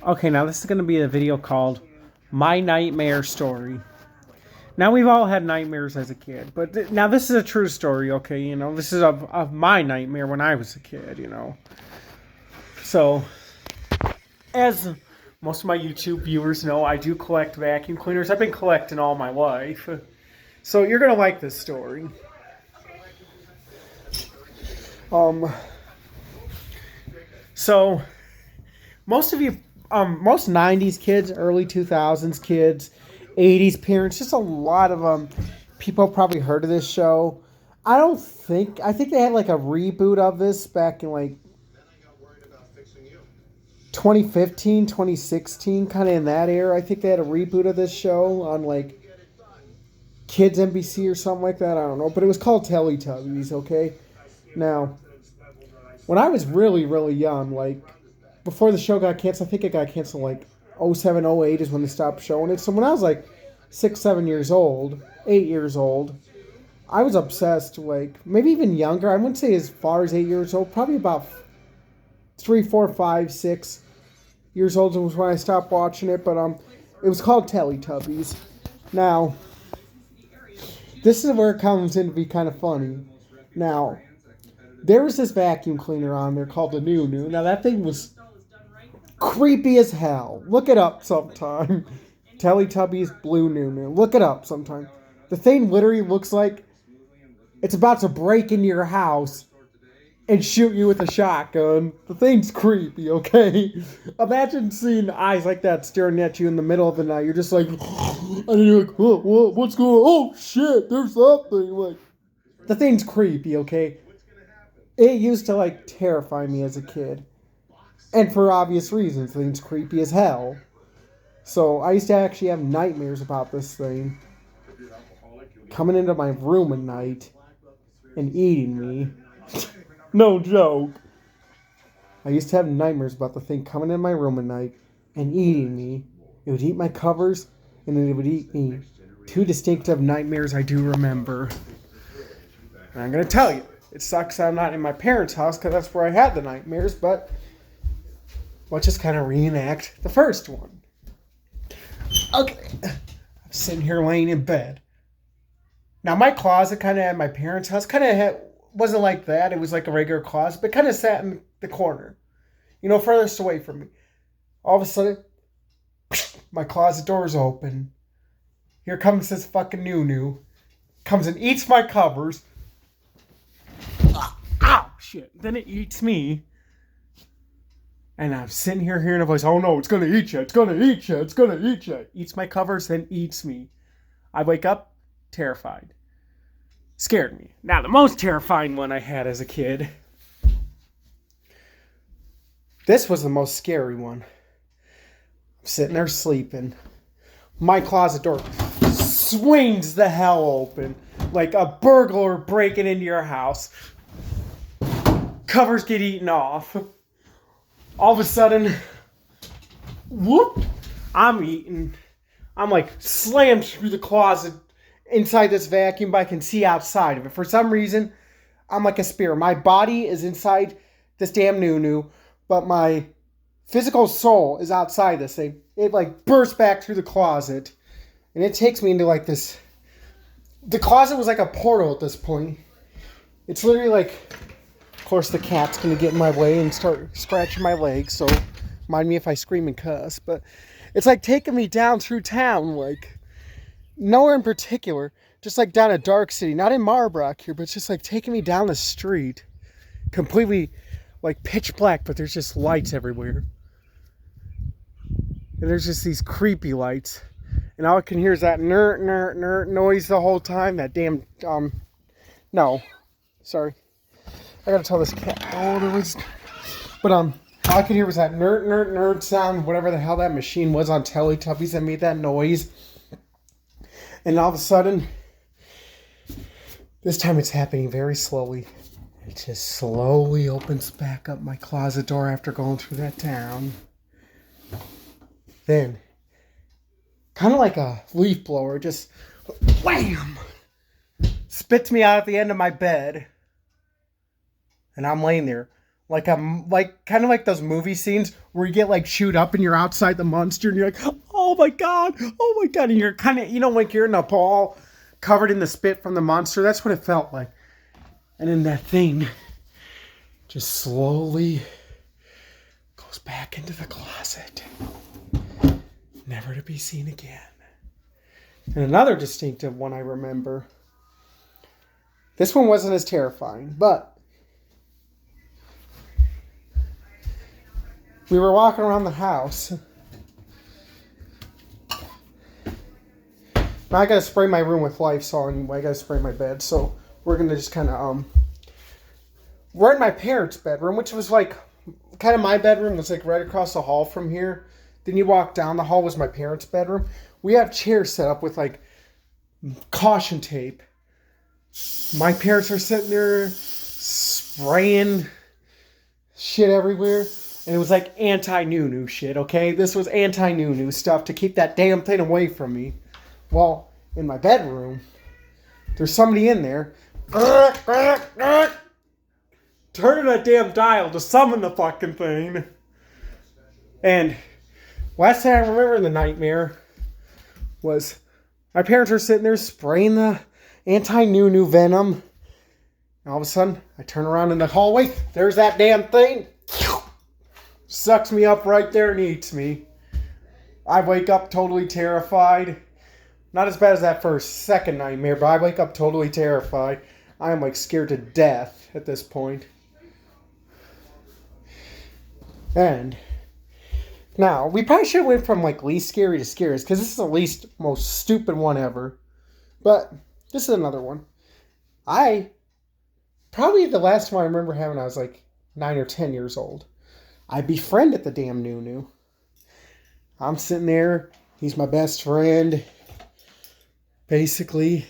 Okay, now this is going to be a video called My Nightmare Story. Now, we've all had nightmares as a kid, but now this is a true story, okay? You know, this is of my nightmare when I was a kid, you know. So, as most of my YouTube viewers know, I do collect vacuum cleaners. I've been collecting all my life. So, you're going to like this story. So, most of you, most 90s kids, early 2000s kids, 80s parents, just a lot of people probably heard of this show. I think they had like a reboot of this back in like 2015, 2016, kind of in that era. I think they had a reboot of this show on like Kids NBC or something like that. I don't know, but it was called Teletubbies, okay? Now, when I was really, really young, like before the show got canceled, I think it got canceled like 07, 08 is when they stopped showing it. So when I was like 6, 7 years old, 8 years old, I was obsessed, like maybe even younger. I wouldn't say as far as 8 years old, probably about 3, 4, 5, 6 years old was when I stopped watching it. But it was called Teletubbies. Now, this is where it comes in to be kind of funny. Now, there was this vacuum cleaner on there called the Nunu. Now, that thing was creepy as hell. Look it up sometime. Teletubbies Blue Nunu. Look it up sometime. The thing literally looks like it's about to break into your house and shoot you with a shotgun. The thing's creepy, okay? Imagine seeing eyes like that staring at you in the middle of the night. You're just like, and you're like, what's going on? Oh, shit, there's something. Like, the thing's creepy, okay? It used to, like, terrify me as a kid. And for obvious reasons, the thing's creepy as hell. So, I used to actually have nightmares about this thing coming into my room at night and eating me. No joke. I used to have nightmares about the thing coming in my room at night and eating me. It would eat my covers, and then it would eat me. Two distinctive nightmares I do remember. And I'm going to tell you, it sucks I'm not in my parents' house because that's where I had the nightmares, but let's just kind of reenact the first one. Okay. I'm sitting here laying in bed. Now, my closet kind of at my parents' house wasn't like that. It was like a regular closet, but kind of sat in the corner. You know, furthest away from me. All of a sudden, my closet door's open. Here comes this fucking Nunu. Comes and eats my covers. Ow, shit. Then it eats me. And I'm sitting here hearing a voice, oh no, it's gonna eat you, it's gonna eat you, it's gonna eat you. Eats my covers, then eats me. I wake up, terrified. Scared me. Now, the most terrifying one I had as a kid. This was the most scary one. I'm sitting there sleeping. My closet door swings the hell open. Like a burglar breaking into your house. Covers get eaten off. All of a sudden, whoop, I'm eating. I'm like slammed through the closet inside this vacuum, but I can see outside of it. For some reason, I'm like a spear. My body is inside this damn Nunu, but my physical soul is outside this thing. It like bursts back through the closet, and it takes me into like this. The closet was like a portal at this point. It's literally like, of course, the cat's gonna get in my way and start scratching my legs. So, mind me if I scream and cuss. But it's like taking me down through town, like nowhere in particular, just like down a dark city, not in Marbrook here, but it's just like taking me down the street, completely like pitch black, but there's just lights everywhere. And there's just these creepy lights. And all I can hear is that nert, nert, nert noise the whole time. That damn, no, sorry. I gotta tell this cat, but all I could hear was that nerd, nerd, nerd sound, whatever the hell that machine was on Teletubbies that made that noise. And all of a sudden, this time it's happening very slowly. It just slowly opens back up my closet door after going through that town. Then, kind of like a leaf blower, just wham! Spits me out at the end of my bed. And I'm laying there like kind of like those movie scenes where you get like shoot up and you're outside the monster and you're like, oh my god, and you're kind of, like you're in a ball covered in the spit from the monster. That's what it felt like. And then that thing just slowly goes back into the closet, never to be seen again. And another distinctive one I remember. This one wasn't as terrifying, but we were walking around the house. Now I gotta spray my room with Lysol anyway. I gotta spray my bed, so we're gonna just kind of we're in my parents' bedroom, which was like kind of my bedroom was like right across the hall from here. Then you walk down the hall was my parents' bedroom. We have chairs set up with like caution tape. My parents are sitting there spraying shit everywhere. And it was like anti-Nunu shit, okay? This was anti-Nunu stuff to keep that damn thing away from me. Well, in my bedroom, there's somebody in there. Turning that damn dial to summon the fucking thing. And last thing I remember in the nightmare was my parents were sitting there spraying the anti-Nunu venom. And all of a sudden, I turn around in the hallway. There's that damn thing. Sucks me up right there and eats me. I wake up totally terrified. Not as bad as that second nightmare, but I wake up totally terrified. I am like scared to death at this point. And now, we probably should have went from like least scary to scariest, because this is the least most stupid one ever. But this is another one. Probably the last one I remember having, I was like 9 or 10 years old. I befriended the damn Nunu. I'm sitting there. He's my best friend. Basically.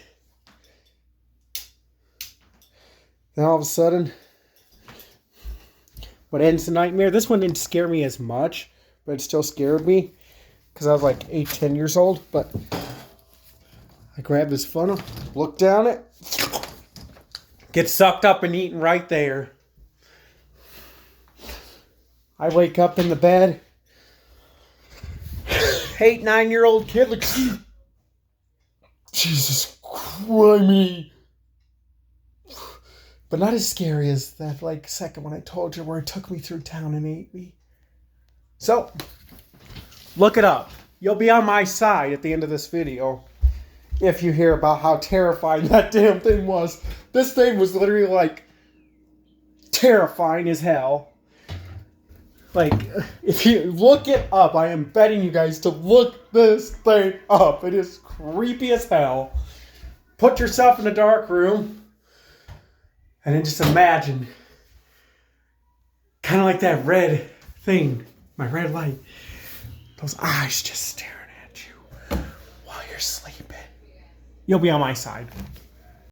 Then all of a sudden, what ends the nightmare? This one didn't scare me as much, but it still scared me. Because I was like 8, 10 years old. But I grabbed this funnel, looked down it, get sucked up and eaten right there. I wake up in the bed. 8, 9-year-old kid like, Jesus Christ. But not as scary as that like second one I told you where it took me through town and ate me. So, look it up. You'll be on my side at the end of this video if you hear about how terrifying that damn thing was. This thing was literally like terrifying as hell. Like, if you look it up, I am betting you guys to look this thing up. It is creepy as hell. Put yourself in a dark room and then just imagine kind of like that red thing, my red light. Those eyes just staring at you while you're sleeping. You'll be on my side.